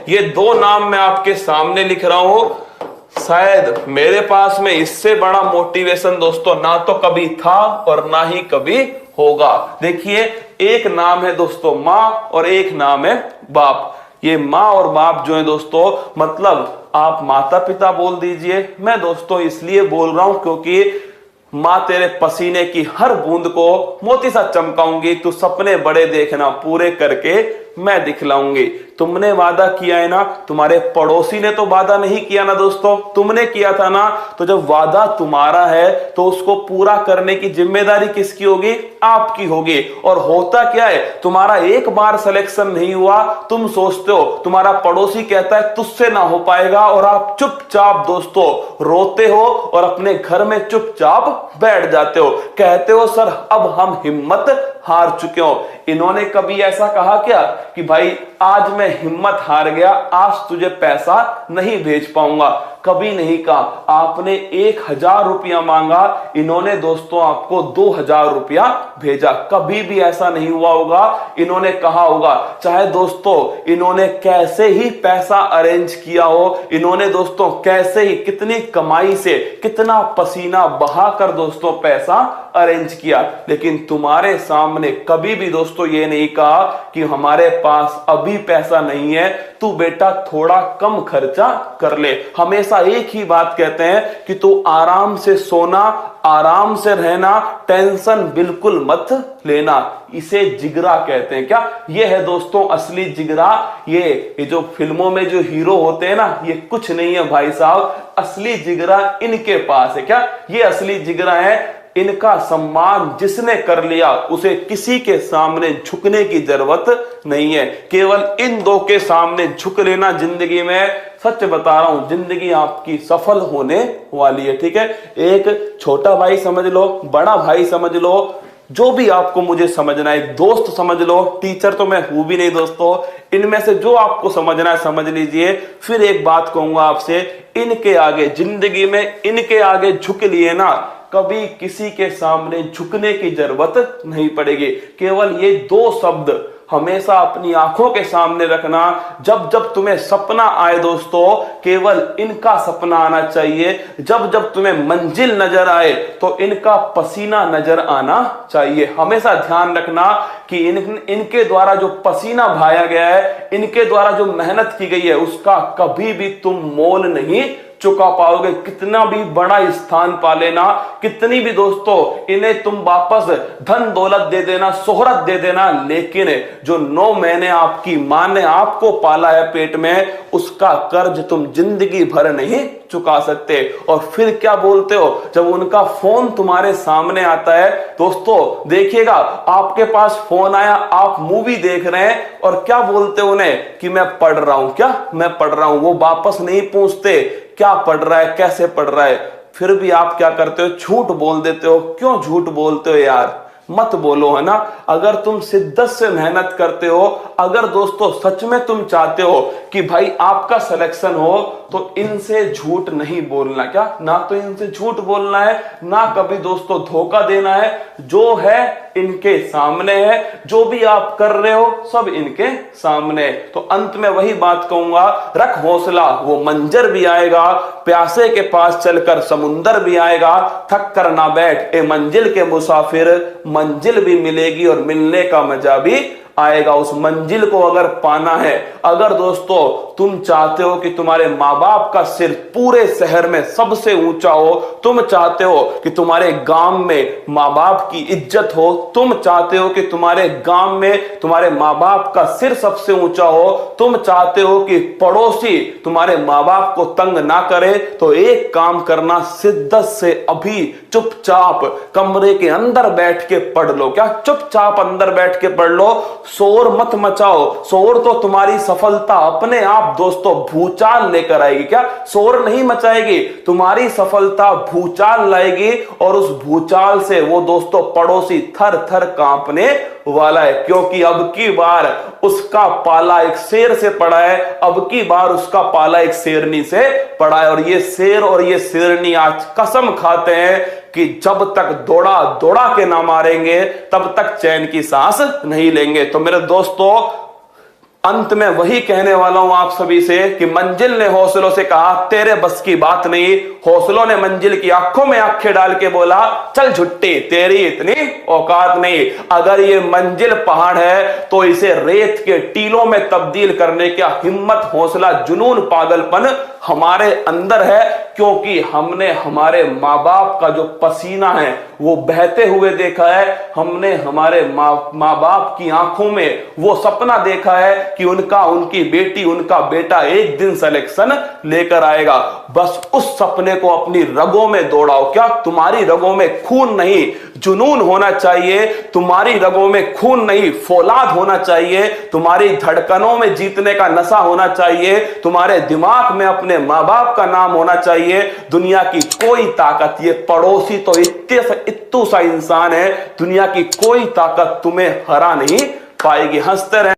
ये दो नाम मैं आपके सामने लिख रहा हूं, शायद मेरे पास में इससे बड़ा मोटिवेशन दोस्तों ना तो कभी था और ना ही कभी होगा। देखिए, एक नाम है दोस्तों माँ और एक नाम है बाप। ये माँ और बाप जो है दोस्तों, मतलब आप माता पिता बोल दीजिए, मैं दोस्तों इसलिए बोल रहा हूं क्योंकि माँ तेरे पसीने की हर बूंद को मोती सा चमकाऊंगी, तू सपने बड़े देखना, पूरे करके मैं दिखलाऊंगी। तुमने वादा किया है ना, तुम्हारे पड़ोसी ने तो वादा नहीं किया ना दोस्तों, तुमने किया था ना। तो जब वादा तुम्हारा है तो उसको पूरा करने की जिम्मेदारी किसकी होगी? आपकी होगी। और होता क्या है, तुम्हारा एक बार सिलेक्शन नहीं हुआ, तुम सोचते हो तुम्हारा पड़ोसी कहता है तुझसे ना हो पाएगा, और आप चुपचाप दोस्तों रोते हो और अपने घर में चुपचाप बैठ जाते हो, कहते हो सर अब हम हिम्मत हार चुके हो। इन्होंने कभी ऐसा कहा क्या कि भाई आज मैं हिम्मत हार गया, आज तुझे पैसा नहीं भेज पाऊंगा? कभी नहीं कहा। आपने 1000 रुपया मांगा, इन्होंने दोस्तों आपको 2000 रुपया भेजा। कभी भी ऐसा नहीं हुआ होगा। इन्होंने कहा होगा, चाहे दोस्तों इन्होंने कैसे ही पैसा अरेंज किया हो, इन्होंने दोस्तों कैसे ही कितनी कमाई से कितना पसीना बहाकर दोस्तों पैसा अरेंज किया, लेकिन तुम्हारे सामने कभी भी दोस्तों ये नहीं कहा कि हमारे पास अभी पैसा नहीं है, तू बेटा थोड़ा कम खर्चा कर ले। हमेशा एक ही बात कहते हैं कि तू आराम से सोना, आराम से रहना, टेंशन बिल्कुल मत लेना। इसे जिगरा कहते हैं। क्या ये है दोस्तों असली जिगरा? ये जो फिल्मों में जो हीरो होते हैं ना, ये कुछ नहीं है भाई साहब, असली जिगरा इनके पास है। क्या ये असली जिगरा है? इनका सम्मान जिसने कर लिया उसे किसी के सामने झुकने की जरूरत नहीं है। केवल इन दो के सामने झुक लेना जिंदगी में, सच बता रहा हूं, जिंदगी आपकी सफल होने वाली है। ठीक है, एक छोटा भाई समझ लो, बड़ा भाई समझ लो, जो भी आपको मुझे समझना है, एक दोस्त समझ लो, टीचर तो मैं हूं भी नहीं दोस्तों, इनमें से जो आपको समझना है समझ लीजिए। फिर एक बात कहूंगा आपसे, इनके आगे जिंदगी में इनके आगे झुक लिए ना, कभी किसी के सामने झुकने की जरूरत नहीं पड़ेगी। केवल ये दो शब्द हमेशा अपनी आंखों के सामने रखना। जब जब तुम्हें सपना आए दोस्तों, केवल इनका सपना आना चाहिए। जब जब तुम्हें मंजिल नजर आए तो इनका पसीना नजर आना चाहिए। हमेशा ध्यान रखना कि इनके द्वारा जो पसीना बहाया गया है, इनके द्वारा जो मेहनत की गई है, उसका कभी भी तुम मोल नहीं चुका पाओगे। कितना भी बड़ा स्थान पा लेना, कितनी भी दोस्तों इन्हें तुम वापस धन दौलत दे देना, शोहरत दे देना, लेकिन जो 9 महीने आपकी मां ने आपको पाला है पेट में, उसका कर्ज तुम जिंदगी भर नहीं चुका सकते। और फिर क्या बोलते हो जब उनका फोन तुम्हारे सामने आता है? दोस्तों देखिएगा, आपके पास फोन आया, आप मूवी देख रहे हैं और क्या बोलते हो उन्हें कि मैं पढ़ रहा हूं। क्या मैं पढ़ रहा हूं? वो वापस नहीं पूछते क्या पढ़ रहा है, कैसे पढ़ रहा है। फिर भी आप क्या करते हो? झूठ बोल देते हो। क्यों झूठ बोलते हो यार? मत बोलो, है ना। अगर तुम शिद्दत से मेहनत करते हो, अगर दोस्तों सच में तुम चाहते हो कि भाई आपका सिलेक्शन हो, तो इनसे झूठ नहीं बोलना। क्या ना तो इनसे झूठ बोलना है, ना कभी दोस्तों धोखा देना है। जो है इनके सामने है, जो भी आप कर रहे हो सब इनके सामने। तो अंत में वही बात कहूंगा, रख हौसला, वो मंजर भी आएगा, प्यासे के पास चलकर समुंदर भी आएगा। थक कर ना बैठ ए मंजिल के मुसाफिर, मंजिल भी मिलेगी और मिलने का मजा भी आएगा। उस मंजिल को अगर पाना है, अगर दोस्तों तुम चाहते हो कि तुम्हारे माँ बाप का सिर पूरे शहर में सबसे ऊंचा हो, तुम चाहते हो कि तुम्हारे गांव में माँ बाप की इज्जत हो, तुम चाहते हो कि तुम्हारे गांव में तुम्हारे माँ बाप का सिर सबसे ऊंचा हो, तुम चाहते हो कि पड़ोसी तुम्हारे माँ बाप को तंग ना करे, तो एक काम करना, शिद्दत से अभी चुपचाप कमरे के अंदर बैठ के पढ़ लो। क्या चुपचाप अंदर बैठ के पढ़ लो, शोर मत मचाओ। शोर तो तुम्हारी सफलता अपने आप दोस्तों भूचाल लेकर आएगी। क्या शोर नहीं मचाएगी, तुम्हारी सफलता भूचाल लाएगी, और उस भूचाल से वो दोस्तों पड़ोसी थर थर कांपने वाला है। क्योंकि अब की बार उसका पाला एक शेर से पड़ा है, अब की बार उसका पाला एक शेरनी से पड़ा है। और ये शेर और ये शेरनी आज कसम खाते हैं कि जब तक दौड़ा दौड़ा के ना मारेंगे, तब तक चैन की सांस नहीं लेंगे। तो मेरे दोस्तों अंत में वही कहने वाला हूं आप सभी से कि मंजिल ने हौसलों से कहा तेरे बस की बात नहीं, हौसलों ने मंजिल की आंखों में आंखें डाल के बोला चल झुट्टी तेरी इतनी औकात नहीं। अगर ये मंजिल पहाड़ है तो इसे रेत के टीलों में तब्दील करने का हिम्मत, हौसला, जुनून, पागलपन हमारे अंदर है, क्योंकि हमने हमारे मां बाप का जो पसीना है वो बहते हुए देखा है। हमने हमारे मां बाप की आंखों में वो सपना देखा है कि उनकी बेटी, उनका बेटा एक दिन सिलेक्शन लेकर आएगा। बस उस सपने को अपनी रगों में दौड़ाओ। क्या तुम्हारी रगों में खून नहीं, जुनून होना चाहिए? तुम्हारी रगों में खून नहीं, फौलाद होना चाहिए। तुम्हारी धड़कनों में जीतने का नशा होना चाहिए। तुम्हारे दिमाग में अपने मां बाप का नाम होना चाहिए। दुनिया की कोई ताकत, ये पड़ोसी तो इत्तू सा इंसान है, दुनिया की कोई ताकत तुम्हें हरा नहीं पाएगी। हंसते रहे।